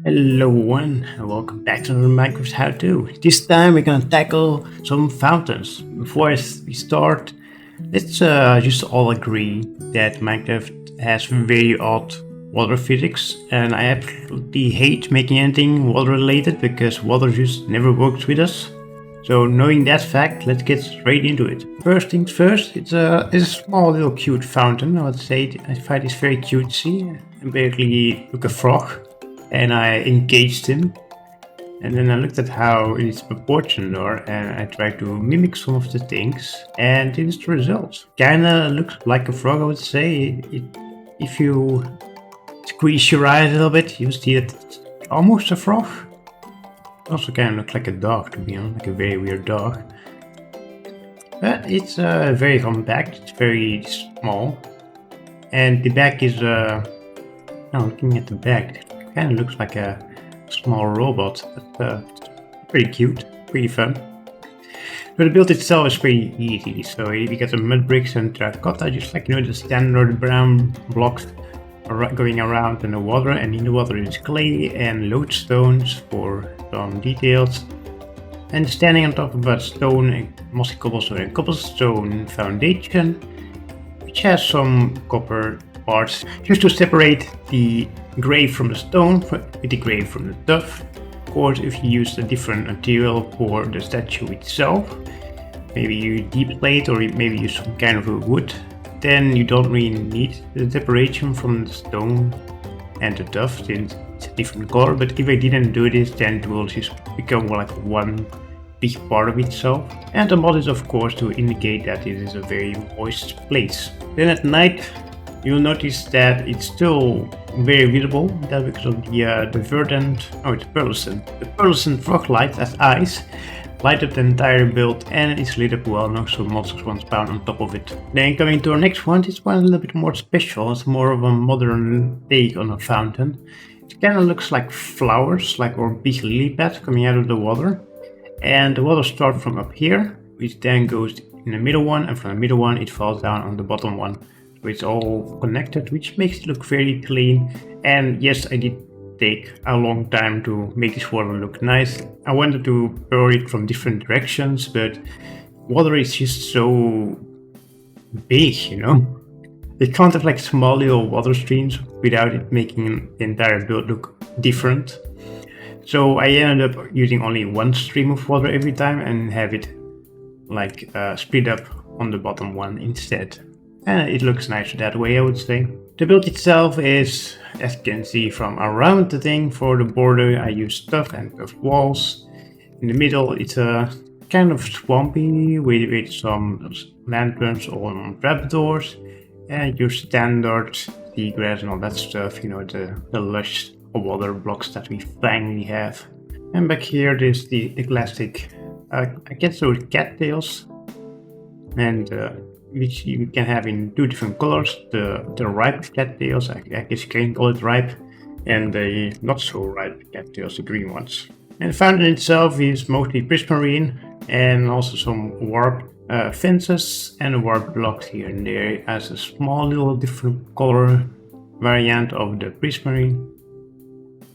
Hello everyone, and welcome back to another Minecraft how-to. This time we're gonna tackle some fountains. Before we start, let's just all agree that Minecraft has very odd water physics, and I absolutely hate making anything water related because water just never works with us. So knowing that fact, let's get straight into it. First things first, it's a small little cute fountain. I would say I find this very cutesy. I basically look a frog and I engaged him. And then I looked at how it's proportioned are, and I tried to mimic some of the things, and this is the result. Kinda looks like a frog, I would say. If you squeeze your eyes a little bit, you see that it's almost a frog. It also kind of looks like a dog, to be honest, like a very weird dog. But it's very compact, it's very small. And the back is, now looking at the back, it kind of looks like a small robot, but pretty cute, pretty fun. But the build itself is pretty easy, so you get some mud bricks and terracotta, just like the standard brown blocks going around in the water, and in the water is clay and lodestones for some details. And standing on top of a stone, mossy cobblestone and cobblestone foundation, which has some copper parts just to separate the grey from the stone with the grey from the tuff. Of course, if you use a different material for the statue itself, maybe you deep plate or maybe use some kind of a wood, then you don't really need the separation from the stone and the tuff since it's a different color. But if I didn't do this, then it will just become like one big part of itself. And the mod is of course to indicate that it is a very moist place. Then at night you'll notice that it's still very visible. That's because of the verdant, it's pearlescent. The pearlescent frog light as eyes light up the entire build, and it's lit up well now, so monsters won't spawn on top of it. Then coming to our next one, this one is a little bit more special. It's more of a modern take on a fountain. It kind of looks like flowers, like or big lily pads coming out of the water. And the water starts from up here, which then goes in the middle one, and from the middle one it falls down on the bottom one. So it's all connected, which makes it look very clean. And yes, I did take a long time to make this water look nice. I wanted to pour it from different directions, but water is just so big, you know? You can't have like small little water streams without it making the entire build look different. So I ended up using only one stream of water every time and have it like split up on the bottom one instead. And it looks nicer that way, I would say. The build itself is, as you can see from around the thing, for the border I use tuff and tuff walls. In the middle it's a kind of swampy with some lanterns on trapdoors, and your standard seagrass and all that stuff, you know, the lush water blocks that we finally have. And back here there's the classic, I guess those cattails, and which you can have in two different colors. The ripe cattails, I guess you can call it ripe, and the not so ripe cattails, the green ones. And the fountain itself is mostly prismarine, and also some warp fences and warp blocks here and there as a small little different color variant of the prismarine,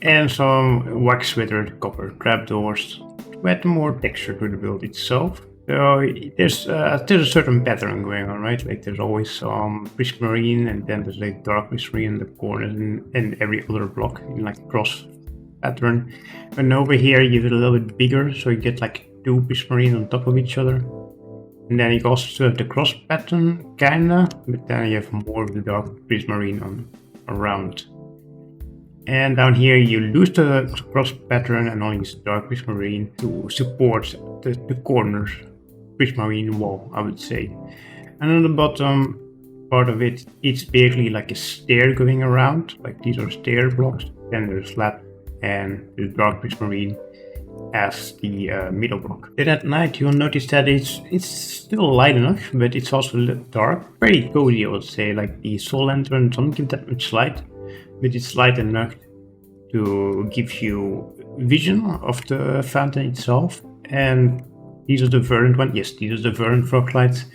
and some wax weathered copper trapdoors to add more texture to the build itself. So there's a certain pattern going on, right? Like there's always some prismarine, and then there's like dark prismarine in the corners and every other block in like cross pattern. And over here you get a little bit bigger, so you get like two prismarine on top of each other. And then you also have the cross pattern, kinda, but then you have more of the dark prismarine on around. And down here you lose the cross pattern and only use dark prismarine to support the corners prismarine wall, I would say. And on the bottom part of it, it's basically like a stair going around, like these are stair blocks, then there's slab and the dark prismarine as the middle block. Then at night you'll notice that it's still light enough, but it's also a little dark, pretty cozy I would say. Like the soul lantern doesn't give that much light, but it's light enough to give you vision of the fountain itself. And these are the verdant one. Yes, these are the verdant frog lights.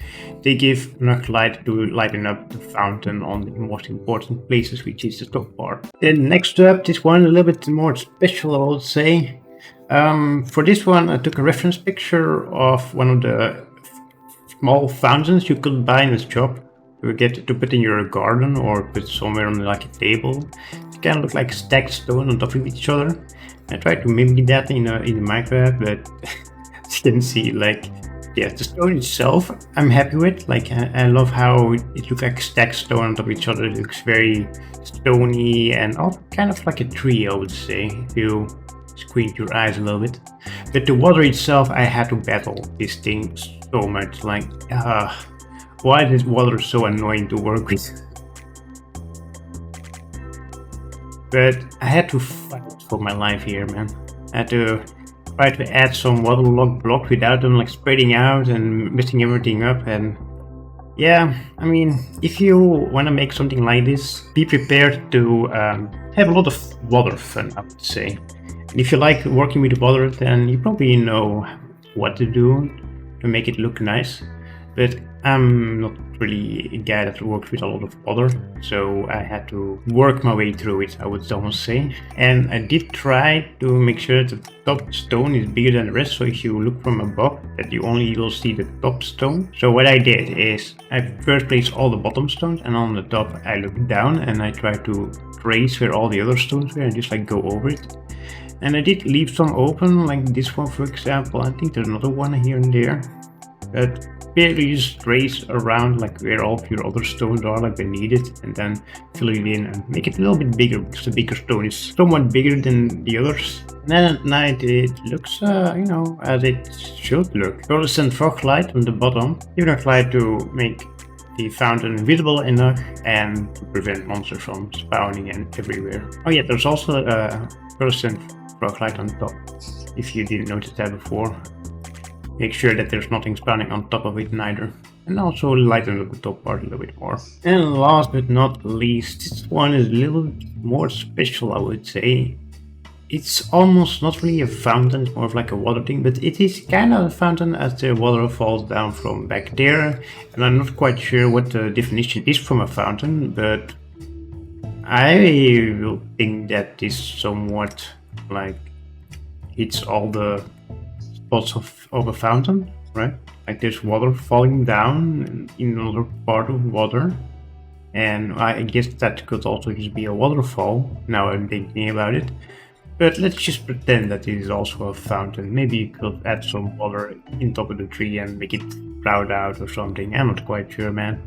They give enough light to lighten up the fountain on the most important places, which is the top part. Then next up, this one a little bit more special, I would say. For this one, I took a reference picture of one of the small fountains you could buy in the shop to get to put in your garden or put somewhere on like a table. It kind of look like stacked stone on top of each other. I tried to mimic that in Minecraft, but as you can see, like, yeah, the stone itself, I'm happy with. Like, I love how it looks like stacked stone on top of each other. It looks very stony and also kind of like a tree, I would say, if you squint your eyes a little bit. But the water itself, I had to battle this thing so much. Like, why is water so annoying to work with? But I had to fight for my life here, man. I had to try to add some waterlogged blocks without them like spreading out and messing everything up. And yeah, I mean, if you want to make something like this, be prepared to have a lot of water fun, I would say. And if you like working with water, then you probably know what to do to make it look nice. But I'm not really a guy that works with a lot of water, so I had to work my way through it, I would almost say. And I did try to make sure that the top stone is bigger than the rest, so if you look from above, that you only will see the top stone. So what I did is, I first placed all the bottom stones, and on the top I looked down and I tried to trace where all the other stones were and just like go over it. And I did leave some open, like this one for example. I think there's another one here and there. But barely just trace around like where all of your other stones are, like beneath it, and then fill it in and make it a little bit bigger because the bigger stone is somewhat bigger than the others. And then at night it looks, you know, as it should look. Fluorescent frog light on the bottom, give enough light to make the fountain visible enough and to prevent monsters from spawning and everywhere. Oh yeah, there's also a fluorescent frog light on top, if you didn't notice that before. Make sure that there's nothing spawning on top of it neither. And also lighten up the top part a little bit more. And last but not least, this one is a little more special, I would say. It's almost not really a fountain, it's more of like a water thing, but it is kind of a fountain as the water falls down from back there. And I'm not quite sure what the definition is from a fountain, but I will think that this somewhat like hits all the spots of a fountain, right? Like there's water falling down in another part of water, and I guess that could also just be a waterfall, now I'm thinking about it. But let's just pretend that it is also a fountain. Maybe you could add some water in top of the tree and make it sprout out or something. I'm not quite sure, man.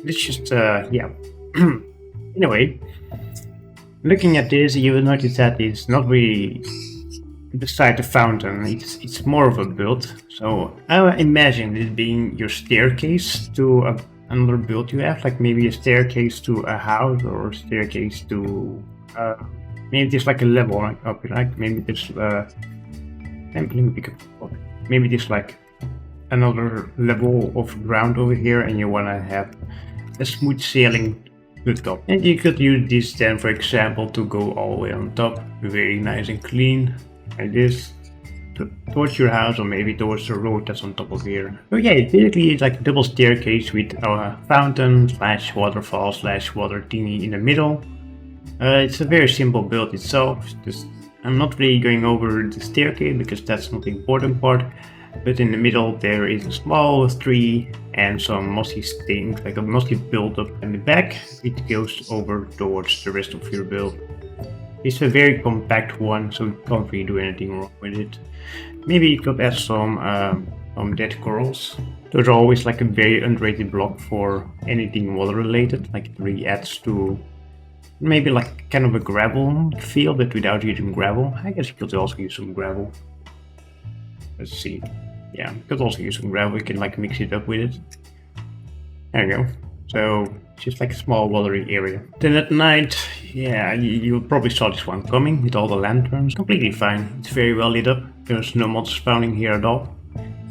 Let's just, yeah. Anyway, looking at this, you will notice that it's not really beside the fountain, it's more of a build. So I imagine it being your staircase to another build you have, like maybe a staircase to a house or a staircase to maybe there's like a level up, like maybe there's maybe there's like another level of ground over here and you want to have a smooth sailing to the top. And you could use this then, for example, to go all the way on top, very nice and clean. Like this, towards your house or maybe towards the road that's on top of here. So yeah, it basically is like a double staircase with a fountain slash waterfall slash water thingy in the middle. It's a very simple build itself. Just, I'm not really going over the staircase because that's not the important part. But in the middle there is a small tree and some mossy things, like a mossy build up in the back. It goes over towards the rest of your build. It's a very compact one, so you can't really do anything wrong with it. Maybe you could add some dead corals. Those are always like a very underrated block for anything water related. Like it really adds to maybe like kind of a gravel feel, but without using gravel. I guess you could also use some gravel. Let's see. Yeah, you could also use some gravel. You can like mix it up with it. There you go. So just like a small watery area. Then at night, yeah, you probably saw this one coming with all the lanterns. Completely fine. It's very well lit up. There's no monsters spawning here at all.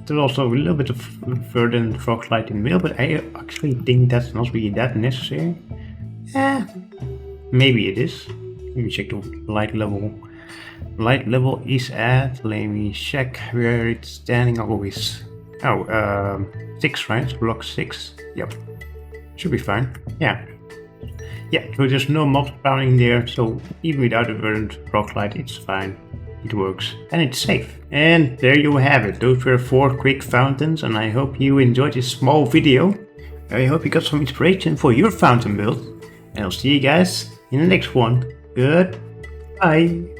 There's also a little bit of verdant frog light in the middle, but I actually think that's not really that necessary. Maybe it is. Let me check the light level. light level is at. Let me check where it's standing always. Oh, 6, right? Block 6. Yep. Should be fine. Yeah. Yeah, so there's no mob spawning there, so even without a verdant rock light, it's fine. It works. And it's safe. And there you have it. Those were 4 quick fountains, and I hope you enjoyed this small video. I hope you got some inspiration for your fountain build. And I'll see you guys in the next one. Goodbye.